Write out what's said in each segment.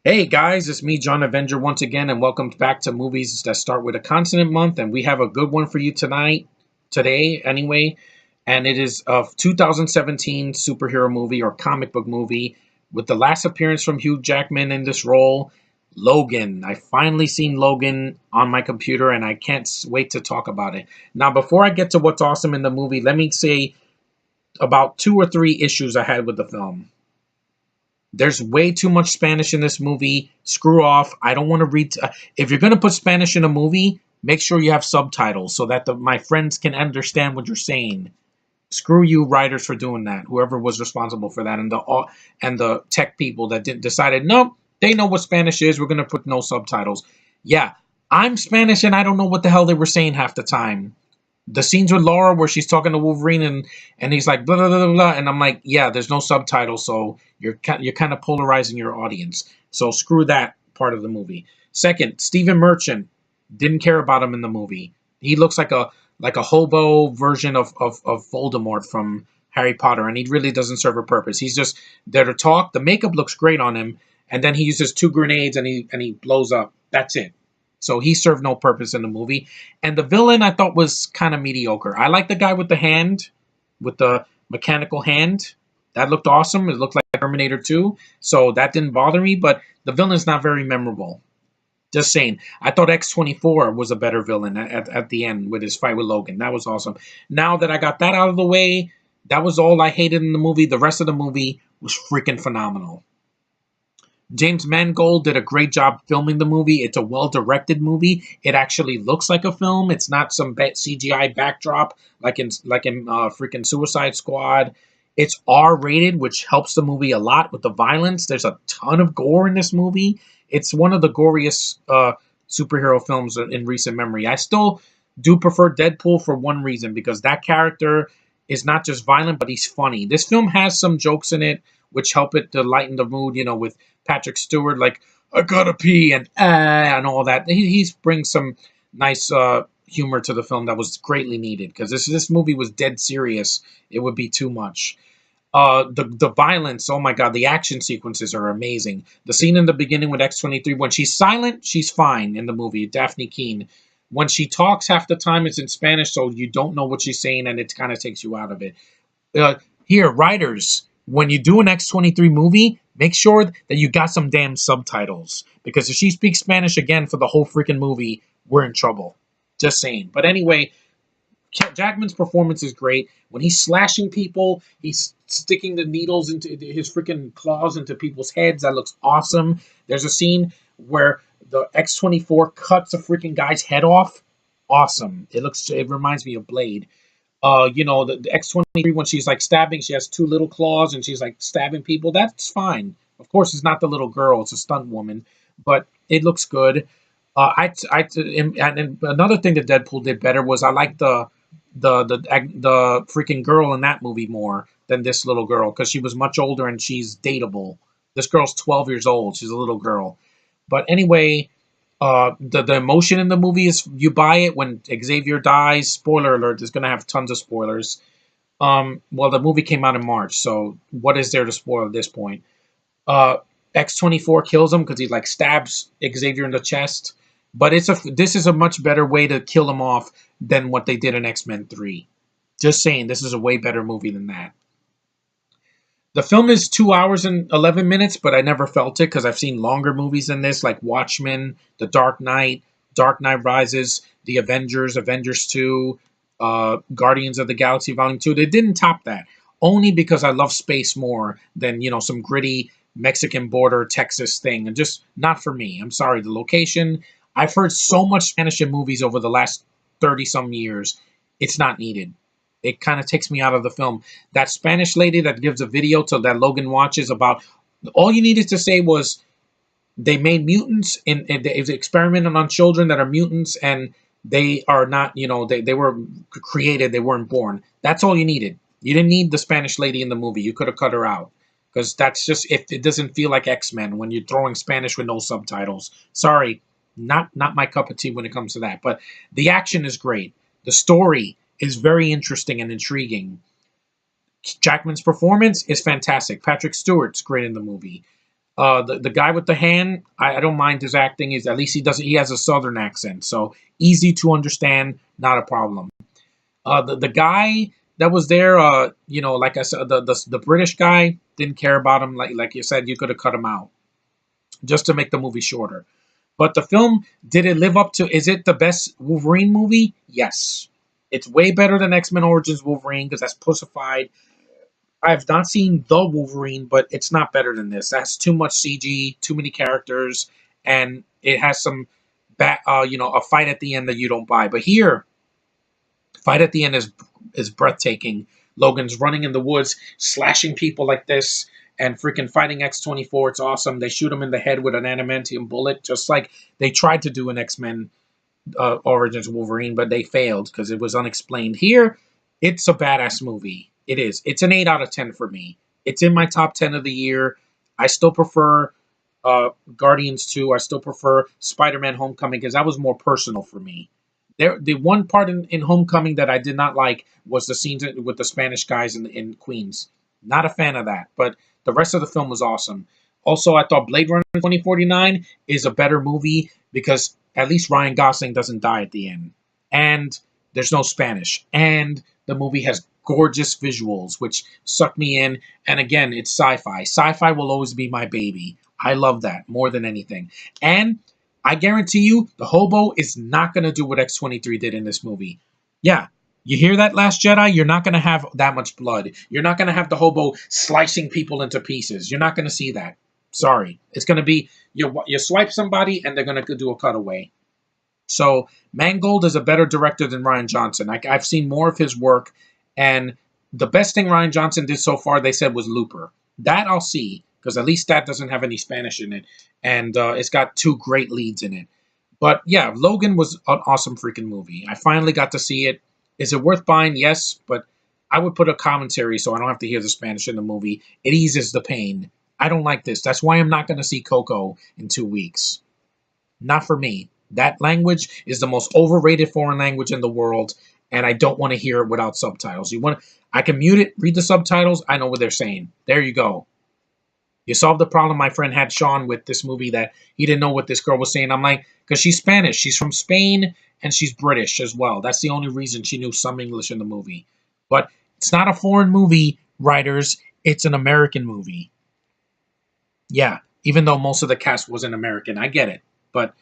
Hey guys, it's me, John Avenger, once again, and welcome back to Movies That Start with a Consonant Month. And we have a good one for you today, anyway. And it is a 2017 superhero movie or comic book movie with the last appearance from Hugh Jackman in this role, Logan. I finally seen Logan on my computer, and I can't wait to talk about it. Now, before I get to what's awesome in the movie, let me say about two or three issues I had with the film. There's way too much Spanish in this movie. Screw off. I don't want to read. If you're going to put Spanish in a movie, make sure you have subtitles so that my friends can understand what you're saying. Screw you, writers, for doing that. Whoever was responsible for that, and the tech people that decided, nope, they know what Spanish is. We're going to put no subtitles. Yeah, I'm Spanish, and I don't know what the hell they were saying half the time. The scenes with Laura where she's talking to Wolverine and he's like blah blah blah blah, and I'm like, yeah, there's no subtitles, so you're kind of polarizing your audience. So screw that part of the movie. Second, Stephen Merchant, didn't care about him in the movie. He looks like a hobo version of Voldemort from Harry Potter, and he really doesn't serve a purpose. He's just there to talk. The makeup looks great on him, and then he uses two grenades and he blows up. That's it. So he served no purpose in the movie. And the villain I thought was kind of mediocre. I like the guy with the hand, with the mechanical hand. That looked awesome. It looked like Terminator 2. So that didn't bother me, but the villain's not very memorable. Just saying. I thought X-24 was a better villain at the end with his fight with Logan. That was awesome. Now that I got that out of the way, that was all I hated in the movie. The rest of the movie was freaking phenomenal. James Mangold did a great job filming the movie. It's a well-directed movie. It actually looks like a film. It's not some CGI backdrop like in freaking Suicide Squad. It's R-rated, which helps the movie a lot with the violence. There's a ton of gore in this movie. It's one of the goriest superhero films in recent memory. I still do prefer Deadpool for one reason, because that character is not just violent, but he's funny. This film has some jokes in it which help it to lighten the mood, with Patrick Stewart, like, I gotta pee, and all that. He brings some nice humor to the film that was greatly needed, because this movie was dead serious. It would be too much. The violence, oh my god, the action sequences are amazing. The scene in the beginning with X-23, when she's silent, she's fine in the movie, Daphne Keene. When she talks, half the time it's in Spanish, so you don't know what she's saying, and it kind of takes you out of it. Here, writers, when you do an X-23 movie, make sure that you got some damn subtitles. Because if she speaks Spanish again for the whole freaking movie, we're in trouble. Just saying. But anyway, Jackman's performance is great. When he's slashing people, he's sticking the needles into his freaking claws into people's heads. That looks awesome. There's a scene where the X-24 cuts a freaking guy's head off. Awesome. It reminds me of Blade. The X-23, when she's like stabbing, she has two little claws and she's like stabbing people. That's fine. Of course, it's not the little girl; it's a stunt woman, but it looks good. And another thing that Deadpool did better was I like the freaking girl in that movie more than this little girl, because she was much older and she's dateable. This girl's 12 years old. She's a little girl. But anyway, the emotion in the movie is you buy it when Xavier dies. Spoiler alert, is going to have tons of spoilers. Well, the movie came out in March, so what is there to spoil at this point? Uh, X-24 kills him because he like stabs Xavier in the chest. But this is a much better way to kill him off than what they did in X-Men 3. Just saying, this is a way better movie than that. The film is 2 hours and 11 minutes, but I never felt it because I've seen longer movies than this, like Watchmen, The Dark Knight, Dark Knight Rises, The Avengers, Avengers 2, Guardians of the Galaxy Volume 2. They didn't top that, only because I love space more than, some gritty Mexican border Texas thing, and just not for me. I'm sorry, the location. I've heard so much Spanish in movies over the last 30 some years. It's not needed. It kind of takes me out of the film. That Spanish lady that gives a video to that Logan watches about, all you needed to say was they made mutants and they experimented on children that are mutants, and they are not, they were created, they weren't born. That's all you needed. You didn't need the Spanish lady in the movie. You could have cut her out, because that's just, if it doesn't feel like X-Men when you're throwing Spanish with no subtitles. Sorry, not my cup of tea when it comes to that. But the action is great. The story is very interesting and intriguing. Jackman's performance is fantastic. Patrick Stewart's great in the movie. The guy with the hand, I don't mind his acting. Is at least he has a southern accent, so easy to understand, not a problem. The guy that was there, like I said, the British guy, didn't care about him. Like you said, you could have cut him out just to make the movie shorter. But the film, did it live up to? Is it the best Wolverine movie? Yes, it's way better than X Men Origins Wolverine because that's pussified. I have not seen the Wolverine, but it's not better than this. That's too much CG, too many characters, and it has some a fight at the end that you don't buy. But here, fight at the end is breathtaking. Logan's running in the woods, slashing people like this, and freaking fighting X-24. It's awesome. They shoot him in the head with an adamantium bullet, just like they tried to do in X-Men Origins Wolverine, but they failed because it was unexplained. Here, it's a badass movie. It is. It's an 8 out of 10 for me. It's in my top 10 of the year. I still prefer Guardians 2. I still prefer Spider-Man Homecoming because that was more personal for me. The one part in Homecoming that I did not like was the scenes with the Spanish guys in Queens. Not a fan of that, but the rest of the film was awesome. Also, I thought Blade Runner 2049 is a better movie because at least Ryan Gosling doesn't die at the end. And there's no Spanish. And the movie has gorgeous visuals, which suck me in. And again, it's sci-fi. Sci-fi will always be my baby. I love that more than anything. And I guarantee you, the hobo is not going to do what X-23 did in this movie. Yeah, you hear that, Last Jedi? You're not going to have that much blood. You're not going to have the hobo slicing people into pieces. You're not going to see that. Sorry. It's going to be, you swipe somebody and they're going to do a cutaway. So Mangold is a better director than Ryan Johnson. I've seen more of his work, and the best thing Ryan Johnson did so far, they said, was Looper. That I'll see, because at least that doesn't have any Spanish in it, and it's got two great leads in it. But yeah, Logan was an awesome freaking movie. I finally got to see it. Is it worth buying? Yes, but I would put a commentary so I don't have to hear the Spanish in the movie. It eases the pain. I don't like this. That's why I'm not going to see Coco in 2 weeks. Not for me. That language is the most overrated foreign language in the world, and I don't want to hear it without subtitles. I can mute it, read the subtitles, I know what they're saying. There you go. You solved the problem my friend had Sean with this movie that he didn't know what this girl was saying. I'm like, because she's Spanish. She's from Spain, and she's British as well. That's the only reason she knew some English in the movie. But it's not a foreign movie, writers. It's an American movie. Yeah, even though most of the cast wasn't American. I get it. But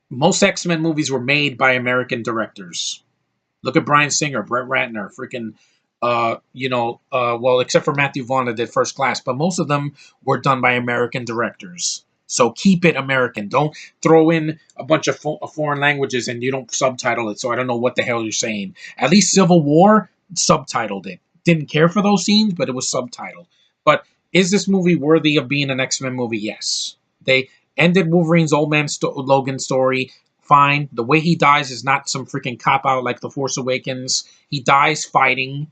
most X-Men movies were made by American directors. Look at Bryan Singer, Brett Ratner, freaking, well, except for Matthew Vaughn that did First Class, but most of them were done by American directors. So keep it American. Don't throw in a bunch of foreign languages and you don't subtitle it, so I don't know what the hell you're saying. At least Civil War subtitled it. Didn't care for those scenes, but it was subtitled. But is this movie worthy of being an X-Men movie? Yes. They ended Wolverine's old man Logan story fine. The way he dies is not some freaking cop-out like The Force Awakens. He dies fighting,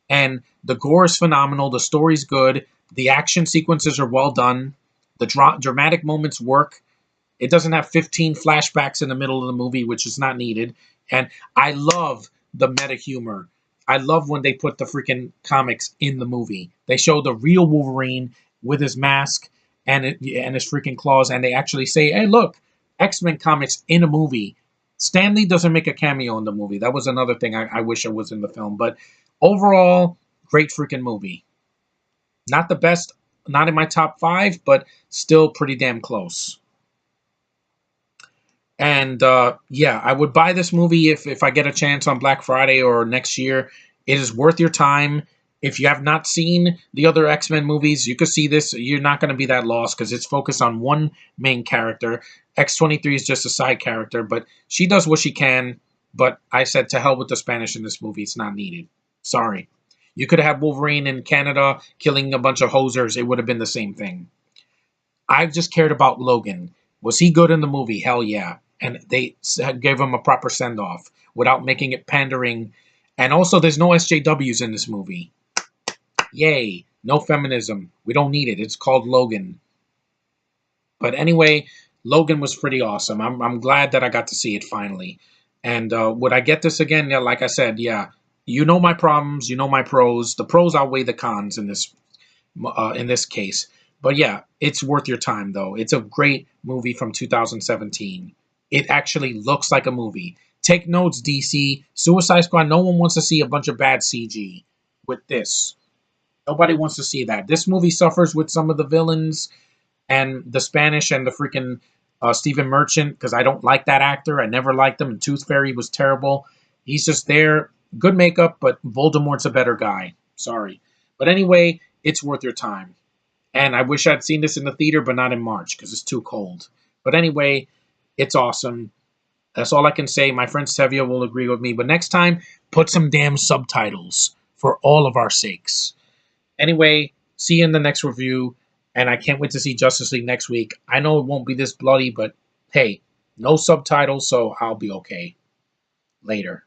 and the gore is phenomenal. The story's good. The action sequences are well done. The dramatic moments work. It doesn't have 15 flashbacks in the middle of the movie, which is not needed. And I love the meta humor. I love when they put the freaking comics in the movie. They show the real Wolverine with his mask and his freaking claws, and they actually say, hey, look, X-Men comics in a movie. Stan Lee doesn't make a cameo in the movie. That was another thing I wish it was in the film. But overall, great freaking movie. Not the best, not in my top 5, but still pretty damn close. And yeah, I would buy this movie if I get a chance on Black Friday or next year. It is worth your time. If you have not seen the other X-Men movies, you could see this. You're not going to be that lost because it's focused on one main character. X-23 is just a side character, but she does what she can. But I said to hell with the Spanish in this movie. It's not needed. Sorry. You could have Wolverine in Canada killing a bunch of hosers. It would have been the same thing. I just cared about Logan. Was he good in the movie? Hell yeah. And they gave him a proper send-off without making it pandering. And also, there's no SJWs in this movie. Yay. No feminism. We don't need it. It's called Logan. But anyway, Logan was pretty awesome. I'm glad that I got to see it finally. And would I get this again? Yeah, like I said, yeah. You know my problems. You know my pros. The pros outweigh the cons in this case. But yeah, it's worth your time though. It's a great movie from 2017. It actually looks like a movie. Take notes, DC. Suicide Squad, no one wants to see a bunch of bad CG with this. Nobody wants to see that. This movie suffers with some of the villains and the Spanish and the freaking Stephen Merchant, because I don't like that actor. I never liked him. And Tooth Fairy was terrible. He's just there. Good makeup, but Voldemort's a better guy. Sorry. But anyway, it's worth your time. And I wish I'd seen this in the theater, but not in March because it's too cold. But anyway, it's awesome. That's all I can say. My friend Sevilla will agree with me. But next time, put some damn subtitles for all of our sakes. Anyway, see you in the next review. And I can't wait to see Justice League next week. I know it won't be this bloody, but hey, no subtitles, so I'll be okay. Later.